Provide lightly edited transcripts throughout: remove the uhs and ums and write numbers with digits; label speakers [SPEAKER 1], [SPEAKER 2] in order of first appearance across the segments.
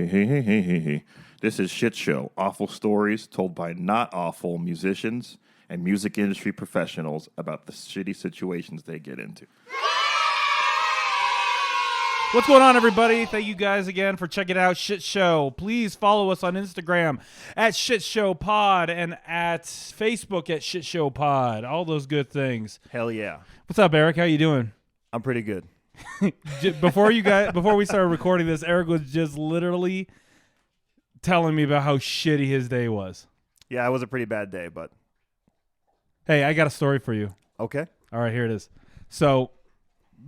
[SPEAKER 1] Hey. This is Shit Show, awful stories told by not awful musicians and music industry professionals about the shitty situations they get into.
[SPEAKER 2] What's going on, everybody? Thank you guys again for checking out Shit Show. Please follow us on Instagram at Shit Show Pod and at Facebook at Shit Show Pod. All those good things.
[SPEAKER 1] Hell yeah.
[SPEAKER 2] What's up, Eric? How you doing?
[SPEAKER 1] I'm pretty good.
[SPEAKER 2] Before we started recording this, Eric was just literally telling me about how shitty his day was.
[SPEAKER 1] Yeah, it was a pretty bad day, but...
[SPEAKER 2] Hey, I got a story for you.
[SPEAKER 1] Okay.
[SPEAKER 2] All right, here it is. So,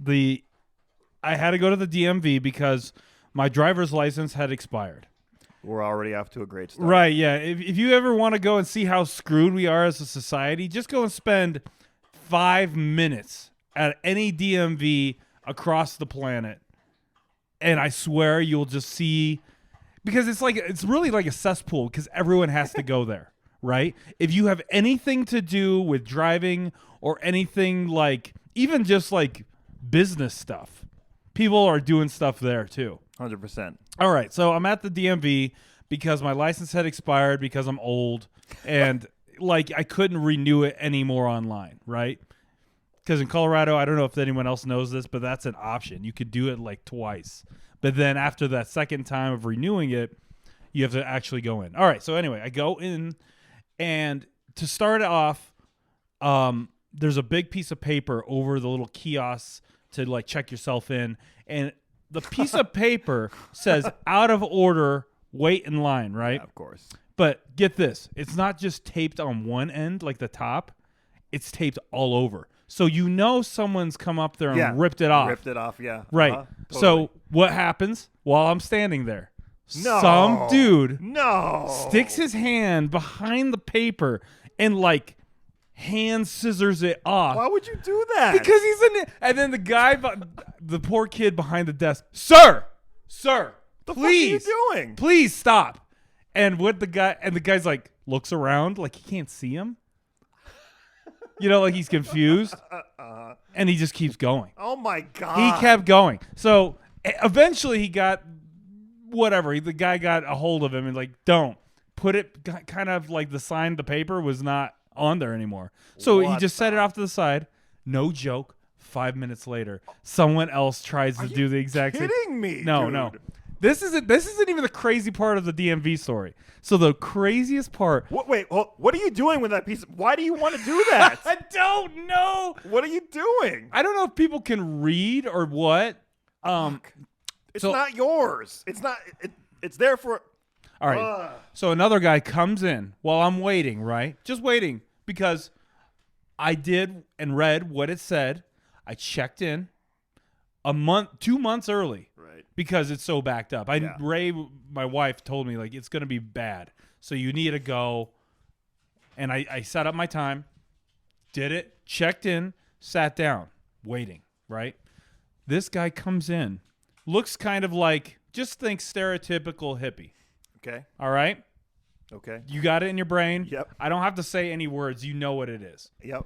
[SPEAKER 2] I had to go to the DMV because my driver's license had expired.
[SPEAKER 1] We're already off to a great start.
[SPEAKER 2] Right, yeah. If you ever want to go and see how screwed we are as a society, just go and spend 5 minutes at any DMV across the planet. And I swear you'll just see, because it's really like a cesspool because everyone has to go there, right? If you have anything to do with driving or anything like, even just like business stuff, people are doing stuff there too.
[SPEAKER 1] 100%.
[SPEAKER 2] All right, so I'm at the DMV because my license had expired because I'm old and like I couldn't renew it anymore online, right? Because in Colorado, I don't know if anyone else knows this, but that's an option. You could do it like twice. But then after that second time of renewing it, you have to actually go in. All right, so anyway, I go in, and to start it off, there's a big piece of paper over the little kiosks to like check yourself in, and the piece of paper says out of order, wait in line, right?
[SPEAKER 1] Yeah, of course.
[SPEAKER 2] But get this, it's not just taped on one end, like the top, it's taped all over. So you know someone's come up there and ripped it off.
[SPEAKER 1] Ripped it off, yeah.
[SPEAKER 2] Right.
[SPEAKER 1] Totally.
[SPEAKER 2] So what happens while I'm standing there?
[SPEAKER 1] No.
[SPEAKER 2] Some dude
[SPEAKER 1] sticks
[SPEAKER 2] sticks his hand behind the paper and like hand scissors it off.
[SPEAKER 1] Why would you do that?
[SPEAKER 2] Because he's in it. And then the guy, the poor kid behind the desk, Sir,
[SPEAKER 1] the
[SPEAKER 2] please,
[SPEAKER 1] fuck are you doing?
[SPEAKER 2] Please stop. And the guy's like looks around like he can't see him. You know, like he's confused. And he just keeps going.
[SPEAKER 1] Oh my God.
[SPEAKER 2] He kept going. So eventually he got whatever. The guy got a hold of him and like, don't put it, kind of like the sign, the paper was not on there anymore. So he just set it off to the side. No joke. 5 minutes later, someone else tries to do the exact same.
[SPEAKER 1] Kidding me?
[SPEAKER 2] No,
[SPEAKER 1] dude.
[SPEAKER 2] no. This isn't even the crazy part of the DMV story. So the craziest part.
[SPEAKER 1] What are you doing with that piece? Why do you want to do that?
[SPEAKER 2] I don't know.
[SPEAKER 1] What are you doing?
[SPEAKER 2] I don't know if people can read or what.
[SPEAKER 1] It's not yours. It's not. It's there for.
[SPEAKER 2] All right. So another guy comes in while I'm waiting, right? Just waiting because I did and read what it said. I checked in 2 months early,
[SPEAKER 1] right?
[SPEAKER 2] Because it's so backed up. Ray, my wife, told me like it's gonna be bad, so you need to go. And I set up my time, did it, checked in, sat down, waiting. Right. This guy comes in, looks kind of like, just think stereotypical hippie.
[SPEAKER 1] Okay.
[SPEAKER 2] All right.
[SPEAKER 1] Okay.
[SPEAKER 2] You got it in your brain.
[SPEAKER 1] Yep.
[SPEAKER 2] I don't have to say any words. You know what it is.
[SPEAKER 1] Yep.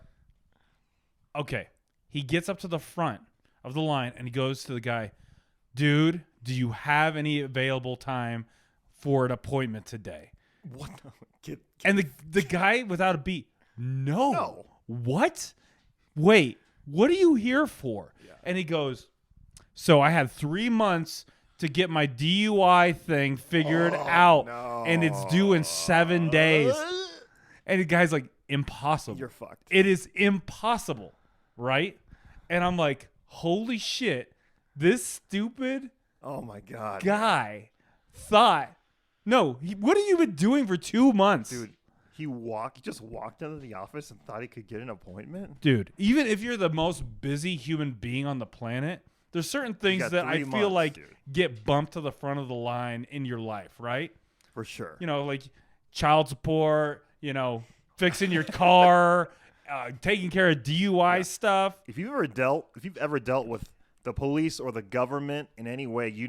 [SPEAKER 2] Okay. He gets up to the front of the line and he goes to the guy, dude, do you have any available time for an appointment today?
[SPEAKER 1] What?
[SPEAKER 2] And the guy without a beat, no. What? Wait, what are you here for? Yeah. And he goes, so I had 3 months to get my DUI thing figured out, and it's due in 7 days. And the guy's like, impossible.
[SPEAKER 1] You're fucked.
[SPEAKER 2] It is impossible, right? And I'm like, holy shit, this stupid guy thought, what have you been doing for 2 months?
[SPEAKER 1] Dude, he just walked into the office and thought he could get an appointment?
[SPEAKER 2] Dude, even if you're the most busy human being on the planet, there's certain things that I feel like get bumped to the front of the line in your life, right?
[SPEAKER 1] For sure.
[SPEAKER 2] You know, like child support, fixing your car, taking care of DUI stuff.
[SPEAKER 1] If you've ever dealt with the police or the government in any way, you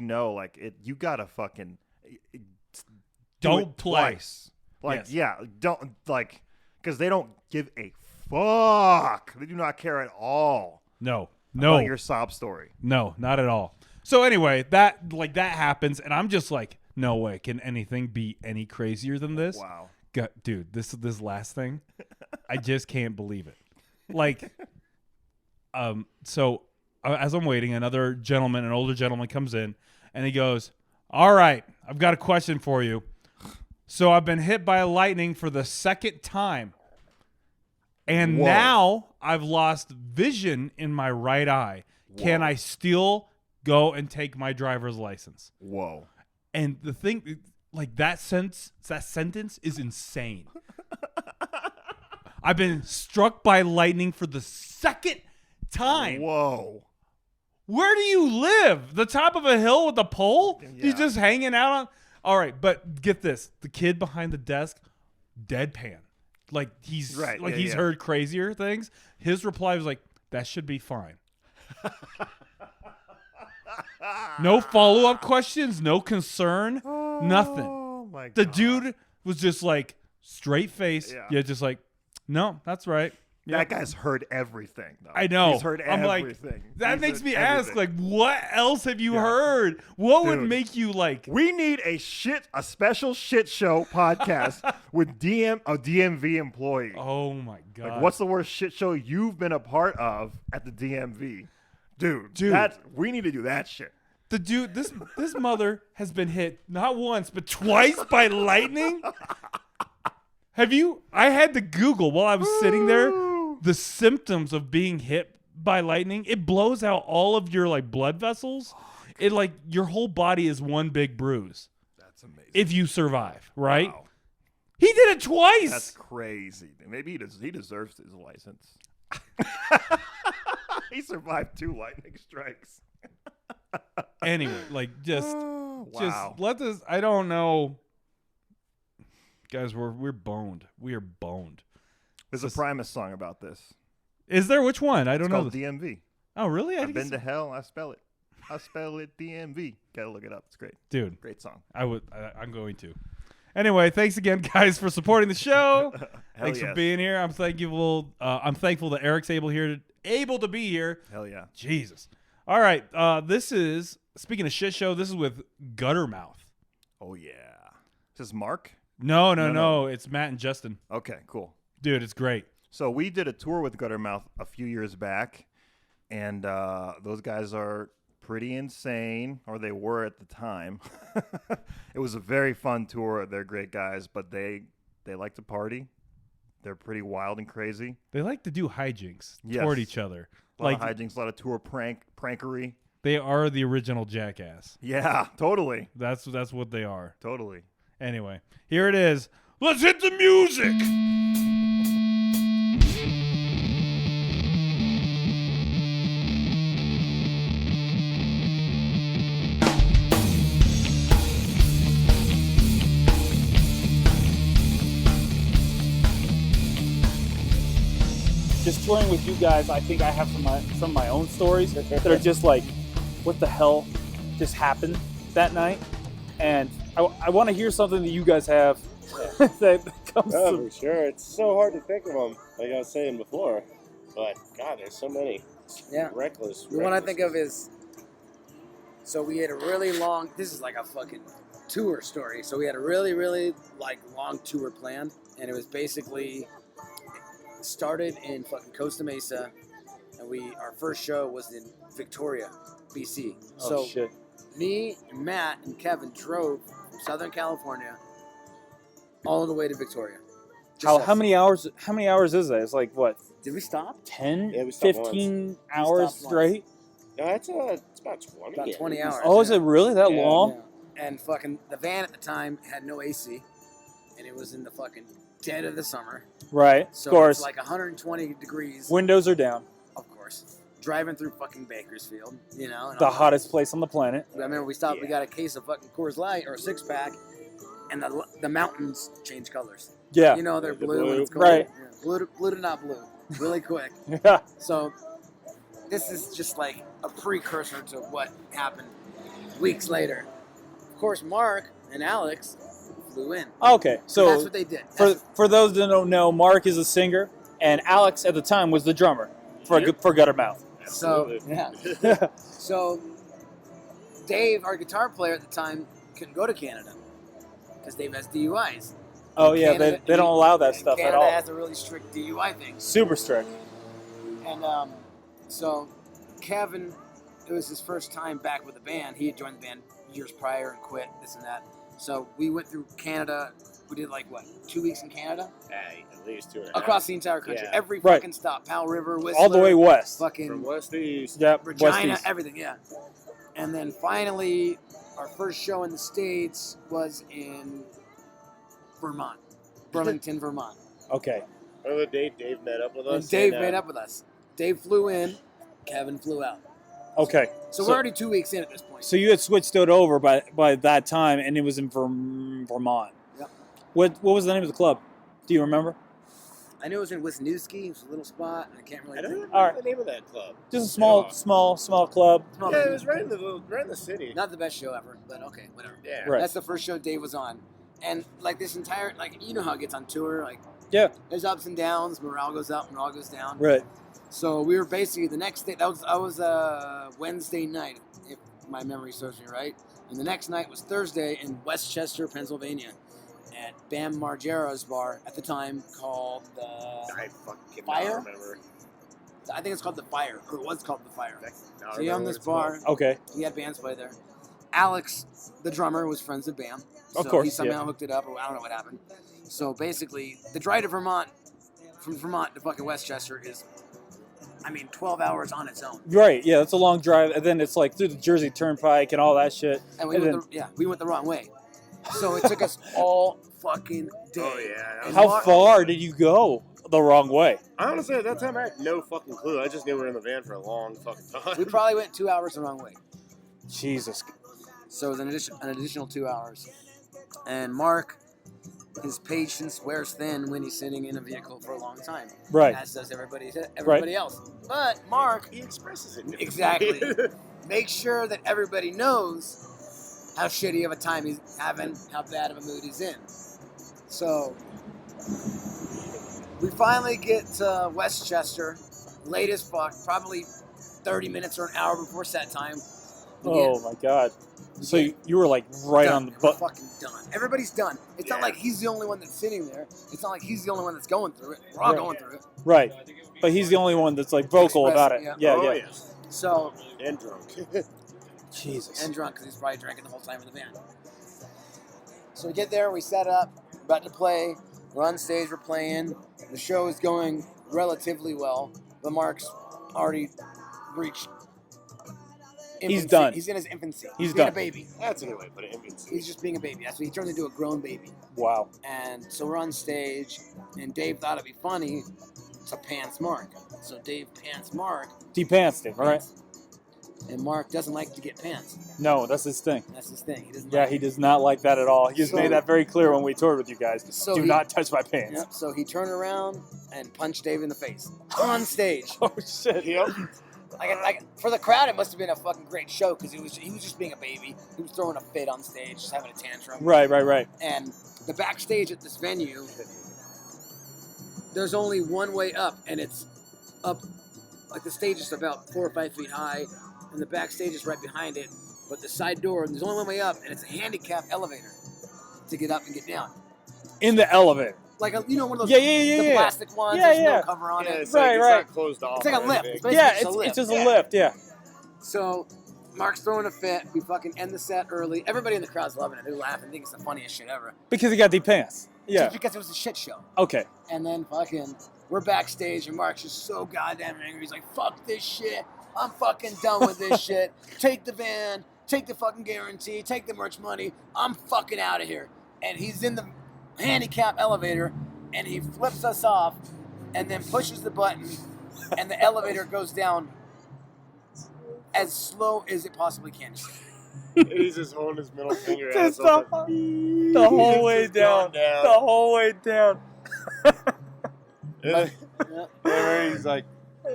[SPEAKER 1] gotta fucking
[SPEAKER 2] don't play.
[SPEAKER 1] Twice. Because they don't give a fuck. They do not care at all.
[SPEAKER 2] No.
[SPEAKER 1] About your sob story.
[SPEAKER 2] No, not at all. So anyway, that happens, and I'm just like no way. Can anything be any crazier than this?
[SPEAKER 1] Wow.
[SPEAKER 2] Dude, this last thing, I just can't believe it. Like, so as I'm waiting, an older gentleman comes in, and he goes, "All right, I've got a question for you. So I've been hit by lightning for the second time, and
[SPEAKER 1] Whoa.
[SPEAKER 2] now I've lost vision in my right eye. Can I still go and take my driver's license?"
[SPEAKER 1] Whoa.
[SPEAKER 2] And the thing, like that sentence is insane. I've been struck by lightning for the second time.
[SPEAKER 1] Whoa.
[SPEAKER 2] Where do you live? The top of a hill with a pole?
[SPEAKER 1] Yeah.
[SPEAKER 2] He's just hanging out on. All right, but get this: the kid behind the desk, deadpan, like he's
[SPEAKER 1] Right,
[SPEAKER 2] he's heard crazier things. His reply was like, "That should be fine." No follow-up questions, no concern, nothing.
[SPEAKER 1] Oh my god.
[SPEAKER 2] The dude was just like straight face, just like, "No, that's right."
[SPEAKER 1] That guy's heard everything, though.
[SPEAKER 2] I know.
[SPEAKER 1] He's heard
[SPEAKER 2] I'm
[SPEAKER 1] everything.
[SPEAKER 2] like, that
[SPEAKER 1] He's
[SPEAKER 2] makes
[SPEAKER 1] heard
[SPEAKER 2] me
[SPEAKER 1] everything.
[SPEAKER 2] ask, like, what else have you heard? What would make you like?
[SPEAKER 1] We need a special shit show podcast with a DMV employee.
[SPEAKER 2] Oh my god!
[SPEAKER 1] Like, what's the worst shit show you've been a part of at the DMV, dude? We need to do that shit.
[SPEAKER 2] The dude, this mother has been hit not once but twice by lightning. Have you? I had to Google while I was sitting there the symptoms of being hit by lightning. It blows out all of your like blood vessels. It like your whole body is one big bruise.
[SPEAKER 1] That's amazing.
[SPEAKER 2] If you survive, right?
[SPEAKER 1] Wow.
[SPEAKER 2] He did it twice.
[SPEAKER 1] That's crazy. Maybe he deserves his license. He survived 2 lightning strikes.
[SPEAKER 2] Anyway, like just
[SPEAKER 1] Wow.
[SPEAKER 2] let this. I don't know, guys. We're boned. We are boned.
[SPEAKER 1] There's a Primus song about this.
[SPEAKER 2] Is there? Which one? I don't
[SPEAKER 1] It's
[SPEAKER 2] know.
[SPEAKER 1] called DMV.
[SPEAKER 2] Oh, really?
[SPEAKER 1] I've been to hell. I spell it. DMV. Gotta look it up. It's great.
[SPEAKER 2] Dude,
[SPEAKER 1] Great song.
[SPEAKER 2] I'm going to. Anyway, thanks again, guys, for supporting the show. Thanks for being here. I'm thankful. I'm thankful that Eric's able to be here.
[SPEAKER 1] Hell yeah.
[SPEAKER 2] Jesus. All right. This is, speaking of shit show, this is with Guttermouth.
[SPEAKER 1] Oh yeah. Is this Mark?
[SPEAKER 2] No. It's Matt and Justin.
[SPEAKER 1] Okay, cool.
[SPEAKER 2] Dude, it's great.
[SPEAKER 1] So we did a tour with Guttermouth a few years back, and those guys are pretty insane, or they were at the time. It was a very fun tour. They're great guys, but they like to party. They're pretty wild and crazy.
[SPEAKER 2] They like to do hijinks
[SPEAKER 1] Yes.
[SPEAKER 2] toward each other.
[SPEAKER 1] A lot of hijinks, a lot of tour prankery.
[SPEAKER 2] They are the original jackass.
[SPEAKER 1] Yeah, totally.
[SPEAKER 2] That's what they are.
[SPEAKER 1] Totally.
[SPEAKER 2] Anyway, here it is. Let's hit the music.
[SPEAKER 3] Just touring with you guys, I think I have some of my own stories that are just like, what the hell just happened that night? And I want to hear something that you guys have that comes
[SPEAKER 4] for sure. It's so hard to think of them, like I was saying before. But, God, there's so many.
[SPEAKER 5] Yeah.
[SPEAKER 4] Reckless.
[SPEAKER 5] The one I think of is, so we had a really long, this is like a fucking tour story. So we had a really, really like long tour planned. And it was basically, started in fucking Costa Mesa. And our first show was in Victoria, BC.
[SPEAKER 3] Oh,
[SPEAKER 5] So
[SPEAKER 3] shit.
[SPEAKER 5] me, Matt, and Kevin drove from Southern California all the way to Victoria. Just
[SPEAKER 3] How many hours? How many hours is that? It's like what?
[SPEAKER 5] Did we stop?
[SPEAKER 3] 10,
[SPEAKER 4] Yeah, we stopped
[SPEAKER 3] 15 hours
[SPEAKER 5] stopped once.
[SPEAKER 3] straight?
[SPEAKER 4] No, it's about 20.
[SPEAKER 5] About 20 hours.
[SPEAKER 3] Oh, is it really that
[SPEAKER 4] Yeah.
[SPEAKER 3] long?
[SPEAKER 5] Yeah. And fucking the van at the time had no AC, and it was in the fucking dead of the summer.
[SPEAKER 3] Right.
[SPEAKER 5] So
[SPEAKER 3] of course.
[SPEAKER 5] it's like 120 degrees.
[SPEAKER 3] Windows are down.
[SPEAKER 5] Of course. Driving through fucking Bakersfield, you know. And
[SPEAKER 3] The
[SPEAKER 5] all-
[SPEAKER 3] hottest place on the planet.
[SPEAKER 5] I remember we stopped. We got a case of fucking Coors Light or a 6-pack, and the mountains change colors.
[SPEAKER 3] Yeah.
[SPEAKER 5] You know they're
[SPEAKER 4] The
[SPEAKER 5] blue.
[SPEAKER 4] blue.
[SPEAKER 5] And it's cold.
[SPEAKER 3] Right.
[SPEAKER 5] Yeah. Blue to not blue. Really quick.
[SPEAKER 3] Yeah.
[SPEAKER 5] So this is just like a precursor to what happened weeks later. Of course, Mark and Alex flew in.
[SPEAKER 3] Okay. So
[SPEAKER 5] that's what they did.
[SPEAKER 3] for those that don't know, Mark is a singer, and Alex at the time was the drummer for Guttermouth.
[SPEAKER 5] So
[SPEAKER 4] Absolutely.
[SPEAKER 5] yeah. So Dave, our guitar player at the time, couldn't go to Canada because Dave has DUIs.
[SPEAKER 3] Oh yeah,
[SPEAKER 5] Canada-
[SPEAKER 3] they don't allow that stuff
[SPEAKER 5] Canada
[SPEAKER 3] at all.
[SPEAKER 5] has a really strict DUI thing.
[SPEAKER 3] Super strict.
[SPEAKER 5] And so Kevin, it was his first time back with the band. He had joined the band years prior and quit, this and that. So we went through Canada. We did 2 weeks in Canada?
[SPEAKER 4] At least 2
[SPEAKER 5] Across the entire country.
[SPEAKER 4] Yeah.
[SPEAKER 5] Every
[SPEAKER 3] Right.
[SPEAKER 5] fucking stop. Powell River, Whistler.
[SPEAKER 3] All the way west.
[SPEAKER 5] Fucking
[SPEAKER 4] From west to east.
[SPEAKER 3] Yep.
[SPEAKER 5] Regina,
[SPEAKER 3] West east.
[SPEAKER 5] everything, yeah. And then finally, our first show in the States was in Vermont. Burlington, Vermont.
[SPEAKER 3] Okay.
[SPEAKER 4] Remember the day Dave met up with us?
[SPEAKER 5] And Dave met up with us. Dave flew in, Kevin flew out.
[SPEAKER 3] Okay.
[SPEAKER 5] So we're already 2 weeks in at this point.
[SPEAKER 3] So you had switched it over by that time, and it was in Vermont.
[SPEAKER 5] Yep.
[SPEAKER 3] What was the name of the club? Do you remember?
[SPEAKER 5] I knew it was in Wisniewski. It was a little spot. And I can't really
[SPEAKER 4] I don't
[SPEAKER 5] think.
[SPEAKER 4] remember
[SPEAKER 3] All right.
[SPEAKER 4] the name of that club.
[SPEAKER 3] Just a small club.
[SPEAKER 5] Small
[SPEAKER 4] Yeah, it
[SPEAKER 5] venue.
[SPEAKER 4] was right in the city.
[SPEAKER 5] Not the best show ever, but okay, whatever.
[SPEAKER 4] Yeah.
[SPEAKER 3] Right.
[SPEAKER 5] That's the first show Dave was on. And this entire, you know how it gets on tour.
[SPEAKER 3] Yeah.
[SPEAKER 5] There's ups and downs. Morale goes up, morale goes down.
[SPEAKER 3] Right.
[SPEAKER 5] So we were basically the next day. That was Wednesday night, if my memory serves me right. And the next night was Thursday in Westchester, Pennsylvania, at Bam Margera's bar at the time called the.
[SPEAKER 4] I fucking
[SPEAKER 5] Fire?
[SPEAKER 4] don't remember.
[SPEAKER 5] I think it's called the Fire, or it was called the Fire.
[SPEAKER 4] I don't
[SPEAKER 5] So he owned
[SPEAKER 4] remember
[SPEAKER 5] this
[SPEAKER 4] what
[SPEAKER 5] bar.
[SPEAKER 4] it's called.
[SPEAKER 3] Okay.
[SPEAKER 5] He had bands play there. Alex, the drummer, was friends with Bam.
[SPEAKER 3] Of
[SPEAKER 5] So
[SPEAKER 3] course,
[SPEAKER 5] he somehow
[SPEAKER 3] yeah.
[SPEAKER 5] hooked it up, or I don't know what happened. So basically, the drive to Vermont, from Vermont to fucking Westchester is, 12 hours on its own.
[SPEAKER 3] Right. Yeah, that's a long drive, and then it's through the Jersey Turnpike and all that shit.
[SPEAKER 5] And we
[SPEAKER 3] And
[SPEAKER 5] went the wrong way. So it took us all fucking day.
[SPEAKER 4] Oh, yeah.
[SPEAKER 5] And
[SPEAKER 3] How
[SPEAKER 5] Mark-
[SPEAKER 3] far did you go the wrong way?
[SPEAKER 4] I honestly, at that time, I had no fucking clue. I just knew we were in the van for a long fucking time.
[SPEAKER 5] We probably went 2 hours the wrong way.
[SPEAKER 3] Jesus.
[SPEAKER 5] So it was an additional 2 hours. And Mark, his patience wears thin when he's sitting in a vehicle for a long time.
[SPEAKER 3] Right.
[SPEAKER 5] As does everybody else. But Mark,
[SPEAKER 4] He expresses it.
[SPEAKER 5] exactly, make sure that everybody knows how shitty of a time he's having, how bad of a mood he's in. So we finally get to Westchester, late as fuck, probably 30 minutes or an hour before set time. We
[SPEAKER 3] Oh
[SPEAKER 5] get
[SPEAKER 3] my God. So
[SPEAKER 5] get
[SPEAKER 3] you were right
[SPEAKER 5] done.
[SPEAKER 3] on the
[SPEAKER 5] We're
[SPEAKER 3] butt.
[SPEAKER 5] fucking done. Everybody's done. It's not
[SPEAKER 4] Yeah.
[SPEAKER 5] like he's the only one that's sitting there. It's not like he's the only one that's going through it. We're all
[SPEAKER 3] Right.
[SPEAKER 5] going through it.
[SPEAKER 3] Right. But he's the only one that's vocal about it.
[SPEAKER 5] Expressing,
[SPEAKER 3] Yeah,
[SPEAKER 4] Oh,
[SPEAKER 3] yeah.
[SPEAKER 4] yes.
[SPEAKER 5] So,
[SPEAKER 4] And drunk.
[SPEAKER 3] Jesus.
[SPEAKER 5] and drunk because he's probably drinking the whole time in the van. So we get there, we set up, about to play. We're on stage, we're playing. The show is going relatively well, but Mark's already reached infancy.
[SPEAKER 3] He's done.
[SPEAKER 5] He's in his infancy.
[SPEAKER 3] He's
[SPEAKER 5] being
[SPEAKER 3] done.
[SPEAKER 5] a baby.
[SPEAKER 4] That's a good way to put it. Infancy.
[SPEAKER 5] He's just being a baby. That's what he turned into, a grown baby.
[SPEAKER 3] Wow.
[SPEAKER 5] And so we're on stage, and Dave thought it'd be funny to pants Mark. So Dave pants Mark.
[SPEAKER 3] Depantsed him, all right?
[SPEAKER 5] And Mark doesn't like to get pants.
[SPEAKER 3] No, that's his thing.
[SPEAKER 5] That's his thing. He doesn't
[SPEAKER 3] Yeah,
[SPEAKER 5] like
[SPEAKER 3] he does not like that at all. He just
[SPEAKER 5] So-
[SPEAKER 3] made that very clear when we toured with you guys.
[SPEAKER 5] So
[SPEAKER 3] Do
[SPEAKER 5] he-
[SPEAKER 3] not touch my pants.
[SPEAKER 5] Yep. So he turned around and punched Dave in the face on stage.
[SPEAKER 3] Oh, shit.
[SPEAKER 4] Yep.
[SPEAKER 5] For the crowd, it must have been a fucking great show because he was just being a baby. He was throwing a fit on stage, just having a tantrum.
[SPEAKER 3] Right, right, right.
[SPEAKER 5] And the backstage at this venue, there's only one way up, and it's up. The stage is about 4 or 5 feet high, and the backstage is right behind it. But the side door, there's only one way up, and it's a handicap elevator to get up and get down.
[SPEAKER 3] In the elevator.
[SPEAKER 5] One of those
[SPEAKER 3] Yeah, yeah, yeah,
[SPEAKER 5] the
[SPEAKER 3] yeah.
[SPEAKER 5] plastic ones.
[SPEAKER 3] Yeah,
[SPEAKER 5] there's
[SPEAKER 3] yeah.
[SPEAKER 5] no cover on
[SPEAKER 4] Yeah,
[SPEAKER 5] it.
[SPEAKER 4] it's
[SPEAKER 3] Right,
[SPEAKER 4] like,
[SPEAKER 3] right.
[SPEAKER 4] It's not closed off.
[SPEAKER 5] It's like a
[SPEAKER 4] or
[SPEAKER 5] lift.
[SPEAKER 4] anything.
[SPEAKER 5] It's basically
[SPEAKER 3] Yeah,
[SPEAKER 5] just a lift.
[SPEAKER 3] it's just a
[SPEAKER 4] Yeah.
[SPEAKER 3] lift, yeah.
[SPEAKER 5] So Mark's throwing a fit. We fucking end the set early. Everybody in the crowd's loving it. They're laughing. Think it's the funniest shit ever.
[SPEAKER 3] Because he got depants. Yeah.
[SPEAKER 5] Just because it was a shit show.
[SPEAKER 3] Okay.
[SPEAKER 5] And then fucking, we're backstage and Mark's just so goddamn angry. He's like, fuck this shit. I'm fucking done with this shit. Take the van. Take the fucking guarantee. Take the merch money. I'm fucking out of here. And he's in the handicap elevator and he flips us off and then pushes the button and the elevator goes down as slow as it possibly can.
[SPEAKER 4] He's just holding his middle finger out.
[SPEAKER 3] Just the whole way
[SPEAKER 4] Just going
[SPEAKER 3] down.
[SPEAKER 4] down.
[SPEAKER 3] The whole way down.
[SPEAKER 4] Yeah.
[SPEAKER 5] Yeah.
[SPEAKER 4] He's like,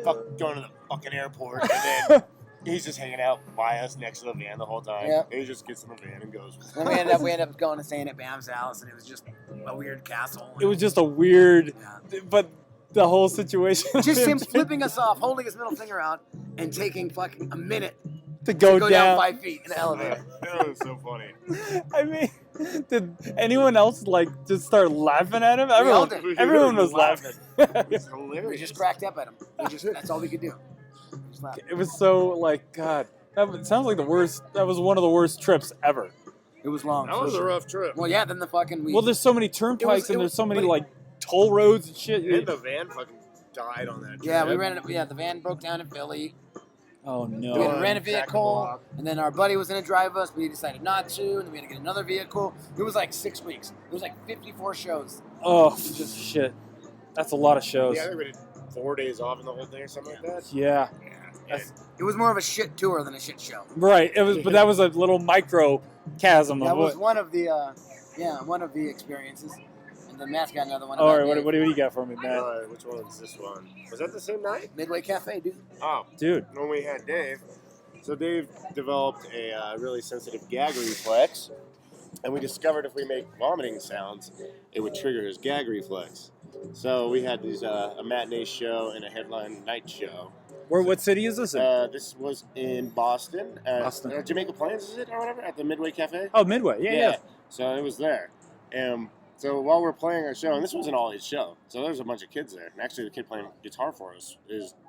[SPEAKER 4] fuck, going to the fucking airport. And then he's just hanging out by us next to the van the whole time.
[SPEAKER 5] Yeah.
[SPEAKER 4] And he just gets in the van and goes.
[SPEAKER 5] And we ended up going and staying at Bam's house, and it was just a weird castle.
[SPEAKER 3] It was just a weird,
[SPEAKER 5] Yeah.
[SPEAKER 3] but the whole situation.
[SPEAKER 5] Just him flipping us off, holding his middle finger out, and taking fucking a minute
[SPEAKER 3] to go down.
[SPEAKER 5] 5 feet in the elevator.
[SPEAKER 4] That was so funny.
[SPEAKER 3] I mean, did anyone else like just start laughing at him?
[SPEAKER 5] all did.
[SPEAKER 3] Everyone was laughing.
[SPEAKER 4] It's
[SPEAKER 5] We
[SPEAKER 4] hilarious.
[SPEAKER 5] just cracked up at him. That's all we could do. Just laugh.
[SPEAKER 3] It was so like God. That sounds like the worst. That was one of the worst trips ever.
[SPEAKER 5] It was long.
[SPEAKER 4] That was a rough trip.
[SPEAKER 5] Well, yeah. Then the fucking
[SPEAKER 3] Well, there's so many turnpikes and there's so many like toll roads and shit.
[SPEAKER 4] And the van fucking died on that trip.
[SPEAKER 5] Yeah, we ran it. Yeah, the van broke down in Philly.
[SPEAKER 3] Oh
[SPEAKER 5] We
[SPEAKER 3] no.
[SPEAKER 5] had to rent a
[SPEAKER 4] Jack in the
[SPEAKER 5] vehicle,
[SPEAKER 4] Block.
[SPEAKER 5] and then our buddy was going to drive us, but he decided not to, and then we had to get another vehicle. It was like 6 weeks. It was like 54 shows.
[SPEAKER 3] Oh, just shit. That's a lot of shows.
[SPEAKER 4] Yeah, I think we did 4 days off in the whole thing or something like that.
[SPEAKER 3] Yeah.
[SPEAKER 4] Yeah.
[SPEAKER 5] It was more of a shit tour than a shit show.
[SPEAKER 3] Right. It was, but that was a little microcosm
[SPEAKER 5] That
[SPEAKER 3] of
[SPEAKER 5] was
[SPEAKER 3] what.
[SPEAKER 5] one of the, one of the experiences. And then Matt's got another one.
[SPEAKER 3] All right.
[SPEAKER 5] about
[SPEAKER 3] What do you got for me, man?
[SPEAKER 4] Which one was this one? Was that the same night?
[SPEAKER 5] Midway Cafe, dude.
[SPEAKER 4] Oh,
[SPEAKER 3] Dude.
[SPEAKER 4] when we had Dave. So Dave developed a really sensitive gag reflex, and we discovered if we make vomiting sounds, it would trigger his gag reflex. So we had these a matinee show and a headline night show.
[SPEAKER 3] What city is this in?
[SPEAKER 4] This was in Boston.
[SPEAKER 3] Boston.
[SPEAKER 4] Jamaica Plains, is it, or whatever, at the Midway Cafe?
[SPEAKER 3] Oh, Midway. Yeah.
[SPEAKER 4] So it was there. So while we're playing our show, and this wasn't all his show, so there's a bunch of kids there. And actually, the kid playing guitar for us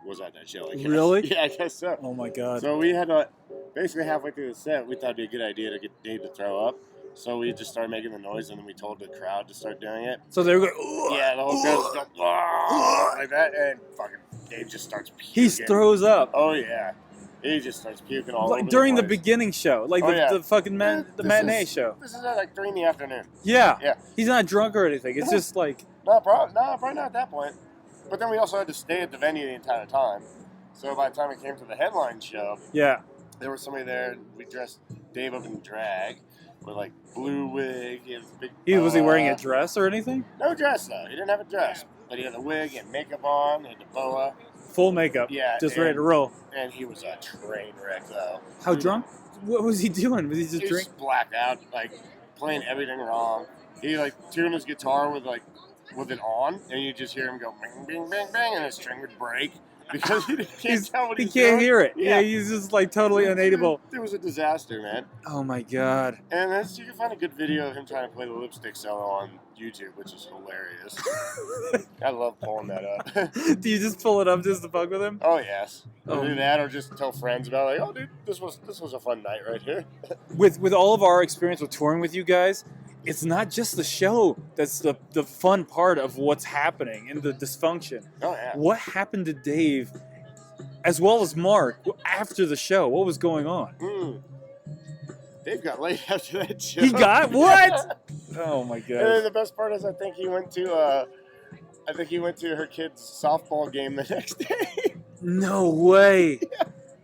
[SPEAKER 4] was at that show. I guess.
[SPEAKER 3] Really?
[SPEAKER 4] Yeah, I guess so.
[SPEAKER 3] Oh my God.
[SPEAKER 4] So we had to, basically halfway through the set, we thought it'd be a good idea to get Dave to throw up. So we just started making the noise, and then we told the crowd to start doing it.
[SPEAKER 3] So they were going.
[SPEAKER 4] Yeah, the whole crowd was going "Ugh," like that, and fucking Dave just starts puking.
[SPEAKER 3] He throws up.
[SPEAKER 4] Oh yeah, he just starts puking all
[SPEAKER 3] Like
[SPEAKER 4] over
[SPEAKER 3] during the
[SPEAKER 4] place.
[SPEAKER 3] beginning show, like
[SPEAKER 4] Oh, yeah.
[SPEAKER 3] the fucking the
[SPEAKER 4] This
[SPEAKER 3] matinee
[SPEAKER 4] is-
[SPEAKER 3] show.
[SPEAKER 4] This is at like 3 in the afternoon.
[SPEAKER 3] Yeah.
[SPEAKER 4] Yeah.
[SPEAKER 3] He's not drunk or anything. It's just like.
[SPEAKER 4] Probably not at that point. But then we also had to stay at the venue the entire time. So by the time it came to the headline show,
[SPEAKER 3] Yeah.
[SPEAKER 4] there was somebody there, and we dressed Dave up in drag with like blue wig. He had a big
[SPEAKER 3] Was he wearing a
[SPEAKER 4] boa.
[SPEAKER 3] dress or anything?
[SPEAKER 4] No dress though. He didn't have a dress, but he had the wig and makeup on, and the boa,
[SPEAKER 3] Full makeup.
[SPEAKER 4] Yeah,
[SPEAKER 3] Just
[SPEAKER 4] and-
[SPEAKER 3] ready to roll.
[SPEAKER 4] and he was a train wreck though.
[SPEAKER 3] How drunk? What was he doing? Was he just
[SPEAKER 4] He
[SPEAKER 3] drink?
[SPEAKER 4] was blacked out, like playing everything wrong. He like tuned his guitar with it on, and you just hear him go bing, bing, bing, bing, and his string would break because he can't tell what
[SPEAKER 3] He
[SPEAKER 4] he's
[SPEAKER 3] can't
[SPEAKER 4] doing.
[SPEAKER 3] hear it.
[SPEAKER 4] Yeah.
[SPEAKER 3] Yeah, he's just like totally unable.
[SPEAKER 4] It was a disaster, man.
[SPEAKER 3] Oh my God.
[SPEAKER 4] And you can find a good video of him trying to play the lipstick solo on YouTube, which is hilarious. I love pulling that up.
[SPEAKER 3] Do you just pull it up just to fuck with him?
[SPEAKER 4] Oh yes,
[SPEAKER 3] Oh.
[SPEAKER 4] do that, or just tell friends about it. Like, oh dude, this was a fun night right here.
[SPEAKER 3] With all of our experience with touring with you guys, it's not just the show that's the fun part of what's happening and the dysfunction.
[SPEAKER 4] Oh yeah.
[SPEAKER 3] What happened to Dave, as well as Mark, after the show? What was going on?
[SPEAKER 4] Dave got laid after that show.
[SPEAKER 3] He got what? Oh my
[SPEAKER 4] And then
[SPEAKER 3] God.
[SPEAKER 4] the best part is, I think he went to her kid's softball game the next day.
[SPEAKER 3] No way.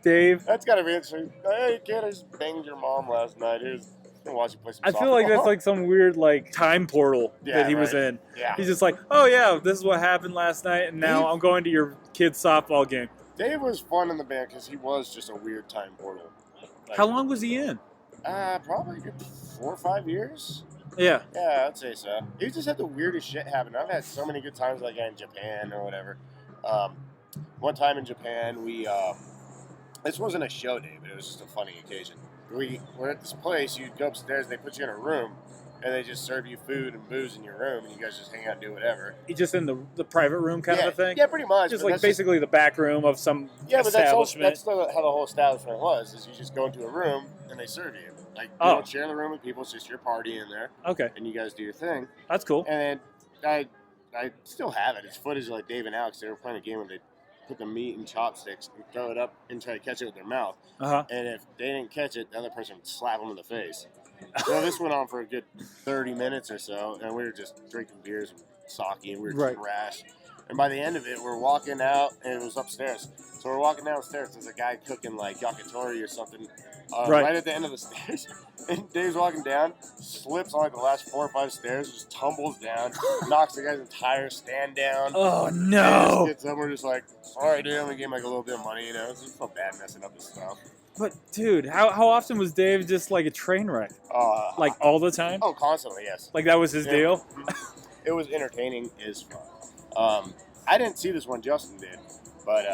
[SPEAKER 3] Dave,
[SPEAKER 4] That's gotta be interesting. Hey kid, I just banged your mom last night. Here's gonna watch you play some
[SPEAKER 3] I feel like
[SPEAKER 4] softball."
[SPEAKER 3] that's like some weird like time portal
[SPEAKER 4] Yeah,
[SPEAKER 3] that he was
[SPEAKER 4] right.
[SPEAKER 3] in.
[SPEAKER 4] Yeah.
[SPEAKER 3] He's just like, oh yeah, this is what happened last night, and now
[SPEAKER 4] Dave-
[SPEAKER 3] I'm going to your kid's softball game.
[SPEAKER 4] Dave was fun in the band because he was just a weird time portal. Like,
[SPEAKER 3] How long was he in?
[SPEAKER 4] Probably a good 4 or 5 years.
[SPEAKER 3] Yeah.
[SPEAKER 4] Yeah, I'd say so. He just had the weirdest shit happen. I've had so many good times, like in Japan or whatever. One time in Japan, this wasn't a show day, but it was just a funny occasion. We were at this place. You'd go upstairs, they put you in a room, and they just serve you food and booze in your room, and you guys just hang out and do whatever.
[SPEAKER 3] He just in the private room kind
[SPEAKER 4] yeah,
[SPEAKER 3] of a thing?
[SPEAKER 4] Yeah, pretty much.
[SPEAKER 3] Just
[SPEAKER 4] but
[SPEAKER 3] like
[SPEAKER 4] that's
[SPEAKER 3] basically the back room of some
[SPEAKER 4] yeah, but
[SPEAKER 3] establishment.
[SPEAKER 4] that's how the whole establishment was. Is you just go into a room and they serve you. Like you
[SPEAKER 3] Oh.
[SPEAKER 4] don't share the room with people. It's just your party in there,
[SPEAKER 3] Okay,
[SPEAKER 4] and you guys do your thing.
[SPEAKER 3] that's cool.
[SPEAKER 4] And then I still have it. It's footage of like Dave and Alex. They were playing a game where they put the meat in chopsticks and throw it up and try to catch it with their mouth.
[SPEAKER 3] Uh-huh.
[SPEAKER 4] And if they didn't catch it, the other person would slap them in the face. So this went on for a good 30 minutes or so, and we were just drinking beers and sake, and we were
[SPEAKER 3] Right.
[SPEAKER 4] trashed. And by the end of it, we're walking out, and it was upstairs. So we're walking downstairs. There's a guy cooking like yakitori or something
[SPEAKER 3] Right.
[SPEAKER 4] right at the end of the stairs. And Dave's walking down, slips on like the last 4 or 5 stairs, just tumbles down, knocks the guy's entire stand down.
[SPEAKER 3] Oh
[SPEAKER 4] And
[SPEAKER 3] no!
[SPEAKER 4] just gets up, we're just like, sorry, dude, we gave him like a little bit of money, you know. It's just so bad messing up his stuff.
[SPEAKER 3] But dude, how often was Dave just like a train wreck? Like all the time?
[SPEAKER 4] Oh, constantly, yes.
[SPEAKER 3] Like that was his
[SPEAKER 4] Yeah.
[SPEAKER 3] deal?
[SPEAKER 4] It was entertaining as fun. I didn't see this one, Justin did, but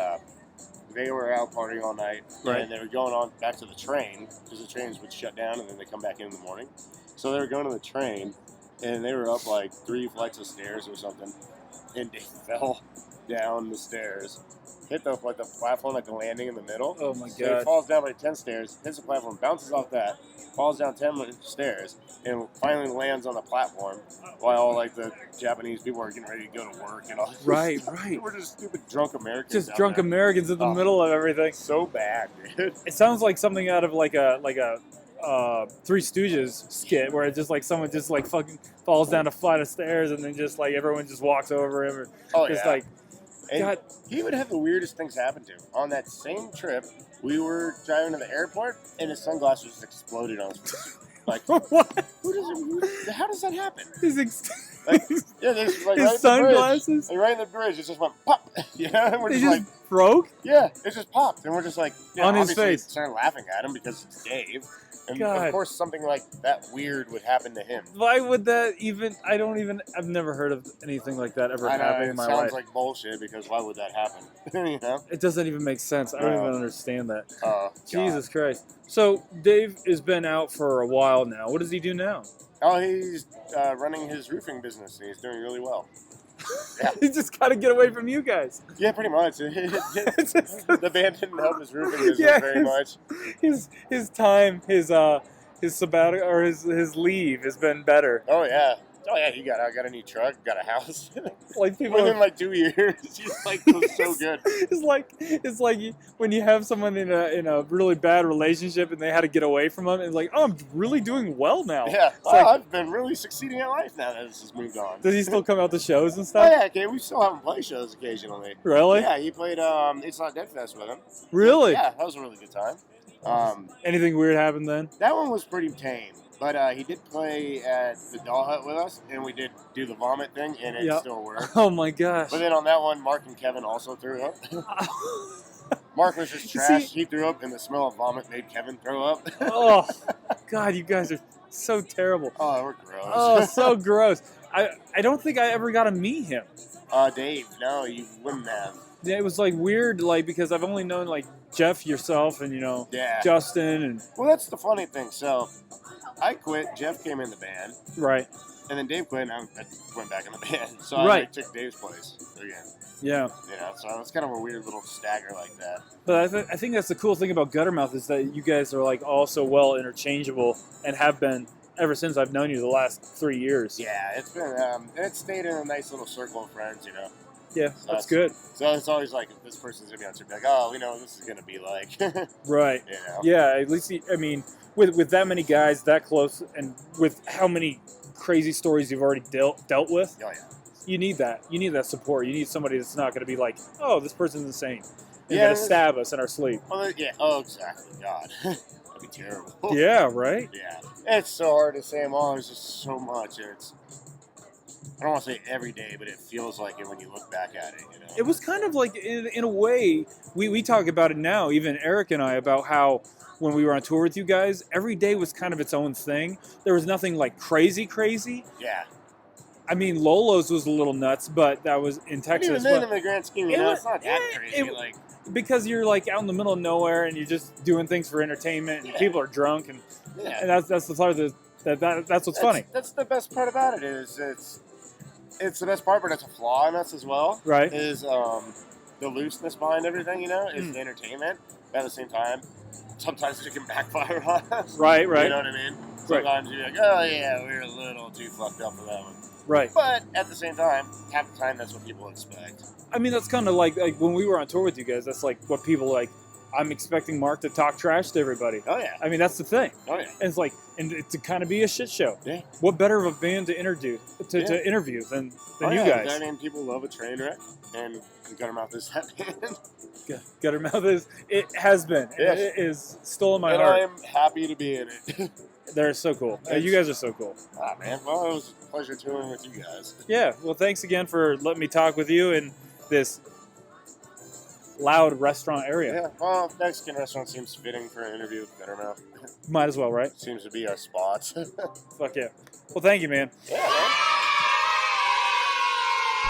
[SPEAKER 4] they were out partying all night,
[SPEAKER 3] Right.
[SPEAKER 4] and they were going on back to the train because the trains would shut down and then they come back in the morning. So they were going to the train, and they were up like 3 flights of stairs or something, and they fell down the stairs, hit the platform, like the landing in the middle.
[SPEAKER 3] Oh my
[SPEAKER 4] So
[SPEAKER 3] god.
[SPEAKER 4] he falls down like 10 stairs, hits the platform, bounces off that, falls down 10 stairs, and finally lands on the platform while all like the Japanese people are getting ready to go to work and all this.
[SPEAKER 3] Right.
[SPEAKER 4] We're just stupid drunk Americans.
[SPEAKER 3] Just
[SPEAKER 4] down
[SPEAKER 3] drunk
[SPEAKER 4] there.
[SPEAKER 3] Americans in the
[SPEAKER 4] Oh.
[SPEAKER 3] middle of everything.
[SPEAKER 4] So bad, dude.
[SPEAKER 3] It sounds like something out of like a Three Stooges skit where it's just like someone just like fucking falls down a flight of stairs and then just like everyone just walks over him. Or
[SPEAKER 4] Oh,
[SPEAKER 3] just
[SPEAKER 4] yeah.
[SPEAKER 3] like,
[SPEAKER 4] And
[SPEAKER 3] God.
[SPEAKER 4] he would have the weirdest things happen to him. On that same trip, we were driving to the airport, and his sunglasses just exploded on his face. Like,
[SPEAKER 3] what?
[SPEAKER 4] how does that happen?
[SPEAKER 3] His,
[SPEAKER 4] Like, yeah, there's like
[SPEAKER 3] his
[SPEAKER 4] right
[SPEAKER 3] sunglasses?
[SPEAKER 4] In the bridge, like right in the bridge, it just went pop. Yeah, and we're
[SPEAKER 3] They
[SPEAKER 4] just
[SPEAKER 3] just
[SPEAKER 4] like,
[SPEAKER 3] broke?
[SPEAKER 4] yeah, it just popped, and we're just like, yeah,
[SPEAKER 3] On his
[SPEAKER 4] obviously
[SPEAKER 3] face.
[SPEAKER 4] started laughing at him because it's Dave, and
[SPEAKER 3] God.
[SPEAKER 4] of course something like that weird would happen to him.
[SPEAKER 3] Why would that even? I've never heard of anything like that ever
[SPEAKER 4] I know
[SPEAKER 3] happening
[SPEAKER 4] it
[SPEAKER 3] in my
[SPEAKER 4] sounds
[SPEAKER 3] life.
[SPEAKER 4] like bullshit because why would that happen? You know?
[SPEAKER 3] It doesn't even make sense. I don't
[SPEAKER 4] No.
[SPEAKER 3] even understand that.
[SPEAKER 4] God.
[SPEAKER 3] Jesus Christ. So Dave has been out for a while now. What does he do now?
[SPEAKER 4] Oh, he's running his roofing business, and he's doing really well. Yeah.
[SPEAKER 3] He just got to get away from you guys.
[SPEAKER 4] Yeah, pretty much.
[SPEAKER 3] It's just-
[SPEAKER 4] The band didn't help his roofing business
[SPEAKER 3] Yeah,
[SPEAKER 4] very much.
[SPEAKER 3] his time, his sabbatical or his leave has been better.
[SPEAKER 4] Oh yeah. He got a new truck, got a house.
[SPEAKER 3] Like people
[SPEAKER 4] Within like 2 years, he's like was so good.
[SPEAKER 3] It's like when you have someone in a really bad relationship and they had to get away from them, and it's like, oh, I'm really doing well now.
[SPEAKER 4] Yeah,
[SPEAKER 3] It's like-
[SPEAKER 4] I've been really succeeding at life now that this has moved on.
[SPEAKER 3] Does he still come out to shows and
[SPEAKER 4] Oh
[SPEAKER 3] stuff?
[SPEAKER 4] yeah, okay, we still have him play shows occasionally.
[SPEAKER 3] Really?
[SPEAKER 4] Yeah, he played It's Not Dead Fest with him.
[SPEAKER 3] Really?
[SPEAKER 4] Yeah, that was a really good time.
[SPEAKER 3] Anything weird happened then?
[SPEAKER 4] That one was pretty tame, but he did play at the Doll Hut with us, and we did do the vomit thing, and it
[SPEAKER 3] Yep.
[SPEAKER 4] still worked.
[SPEAKER 3] Oh my gosh.
[SPEAKER 4] But then on that one, Mark and Kevin also threw up. Mark was just
[SPEAKER 3] You
[SPEAKER 4] trash.
[SPEAKER 3] see-
[SPEAKER 4] He threw up, and the smell of vomit made Kevin throw up.
[SPEAKER 3] Oh God, you guys are so terrible.
[SPEAKER 4] Oh, we're gross.
[SPEAKER 3] Oh, so gross. I don't think I ever got to meet him.
[SPEAKER 4] Dave, no, you wouldn't have.
[SPEAKER 3] Yeah, it was like weird, like because I've only known like Jeff, yourself, and
[SPEAKER 4] Yeah.
[SPEAKER 3] Justin, and
[SPEAKER 4] Well, that's the funny thing. So, I quit. Jeff came in the band,
[SPEAKER 3] right.
[SPEAKER 4] and then Dave quit, and I went back in the band. So
[SPEAKER 3] Right.
[SPEAKER 4] I like, took Dave's place again.
[SPEAKER 3] Yeah.
[SPEAKER 4] So it's kind of a weird little stagger like that.
[SPEAKER 3] But I think that's the cool thing about Guttermouth is that you guys are like all so well interchangeable and have been ever since I've known you the last 3 years.
[SPEAKER 4] Yeah, it's been it's stayed in a nice little circle of friends,
[SPEAKER 3] Yeah,
[SPEAKER 4] So
[SPEAKER 3] that's good.
[SPEAKER 4] So it's always like if this person's gonna be on, so be like, oh, we know what this is gonna be like.
[SPEAKER 3] Right. Yeah, at least I mean, with that many guys that close, and with how many crazy stories you've already dealt with,
[SPEAKER 4] Oh yeah.
[SPEAKER 3] you need that. You need that support. You need somebody that's not going to be like, oh, this person's insane. They're
[SPEAKER 4] Yeah,
[SPEAKER 3] going to stab us in our sleep.
[SPEAKER 4] Well, yeah. Oh, exactly. God, that'd be terrible.
[SPEAKER 3] Yeah, right?
[SPEAKER 4] Yeah. It's so hard to say them all. There's just so much, and it's. I don't want to say every day, but it feels like it when you look back at it.
[SPEAKER 3] It was kind of like, in a way, we talk about it now, even Eric and I, about how when we were on tour with you guys, every day was kind of its own thing. There was nothing like crazy.
[SPEAKER 4] Yeah.
[SPEAKER 3] I mean, Lolo's was a little nuts, but that was in
[SPEAKER 4] But
[SPEAKER 3] Texas.
[SPEAKER 4] even then,
[SPEAKER 3] but-
[SPEAKER 4] in the grand scheme,
[SPEAKER 3] It was-
[SPEAKER 4] it's not that
[SPEAKER 3] yeah,
[SPEAKER 4] crazy.
[SPEAKER 3] it-
[SPEAKER 4] like.
[SPEAKER 3] because you're like out in the middle of nowhere and you're just doing things for entertainment and
[SPEAKER 4] Yeah.
[SPEAKER 3] people are drunk and
[SPEAKER 4] Yeah.
[SPEAKER 3] that's the part that's what's funny,
[SPEAKER 4] That's the best part about it is it's the best part, but it's a flaw in us as well.
[SPEAKER 3] right?
[SPEAKER 4] Is the looseness behind everything, is
[SPEAKER 3] Mm.
[SPEAKER 4] the entertainment. But at the same time, sometimes it can backfire on us.
[SPEAKER 3] Right,
[SPEAKER 4] You
[SPEAKER 3] right,
[SPEAKER 4] know what I mean? Sometimes you're like, oh yeah, we're a little too fucked up for that one.
[SPEAKER 3] right.
[SPEAKER 4] But at the same time, half the time that's what people expect.
[SPEAKER 3] I mean, that's kind of like when we were on tour with you guys. That's like what people like. I'm expecting Mark to talk trash to everybody.
[SPEAKER 4] Oh yeah.
[SPEAKER 3] I mean, that's the thing.
[SPEAKER 4] Oh yeah.
[SPEAKER 3] And it's like, and to kind of be a shit show.
[SPEAKER 4] Yeah.
[SPEAKER 3] What better of a band to interview to interview than
[SPEAKER 4] Oh,
[SPEAKER 3] you
[SPEAKER 4] yeah.
[SPEAKER 3] guys?
[SPEAKER 4] I mean, people love a train wreck, and Guttermouth is that band.
[SPEAKER 3] Guttermouth has been.
[SPEAKER 4] Yes.
[SPEAKER 3] It is stolen my
[SPEAKER 4] and
[SPEAKER 3] heart.
[SPEAKER 4] I am happy to be in it.
[SPEAKER 3] They're so cool. You guys are so cool.
[SPEAKER 4] Ah man, well it was a pleasure touring with you guys.
[SPEAKER 3] Yeah. Well, thanks again for letting me talk with you in this loud restaurant area.
[SPEAKER 4] Yeah, well, Mexican restaurant seems fitting for an interview with Guttermouth.
[SPEAKER 3] Might as well, right?
[SPEAKER 4] Seems to be our spot.
[SPEAKER 3] Fuck yeah. Well, thank you, man.
[SPEAKER 4] Yeah, man.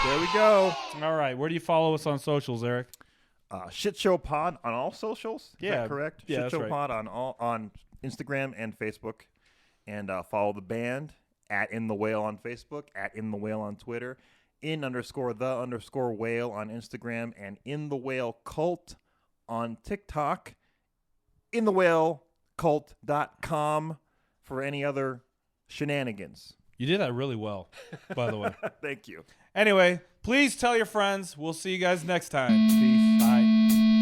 [SPEAKER 2] There we go. All right. Where do you follow us on socials, Eric?
[SPEAKER 1] Shit Show Pod on all socials. Is
[SPEAKER 2] Yeah.
[SPEAKER 1] that correct?
[SPEAKER 2] Yeah,
[SPEAKER 1] Shit
[SPEAKER 2] that's
[SPEAKER 1] Show
[SPEAKER 2] right.
[SPEAKER 1] Pod on Instagram and Facebook, and follow the band at In the Whale on Facebook, at In the Whale on Twitter, _the_whale on Instagram, and In the Whale Cult on TikTok. InTheWhaleCult.com for any other shenanigans.
[SPEAKER 2] You did that really well, by the way.
[SPEAKER 1] Thank you.
[SPEAKER 2] Anyway, please tell your friends. We'll see you guys next time.
[SPEAKER 1] Peace.
[SPEAKER 2] Bye.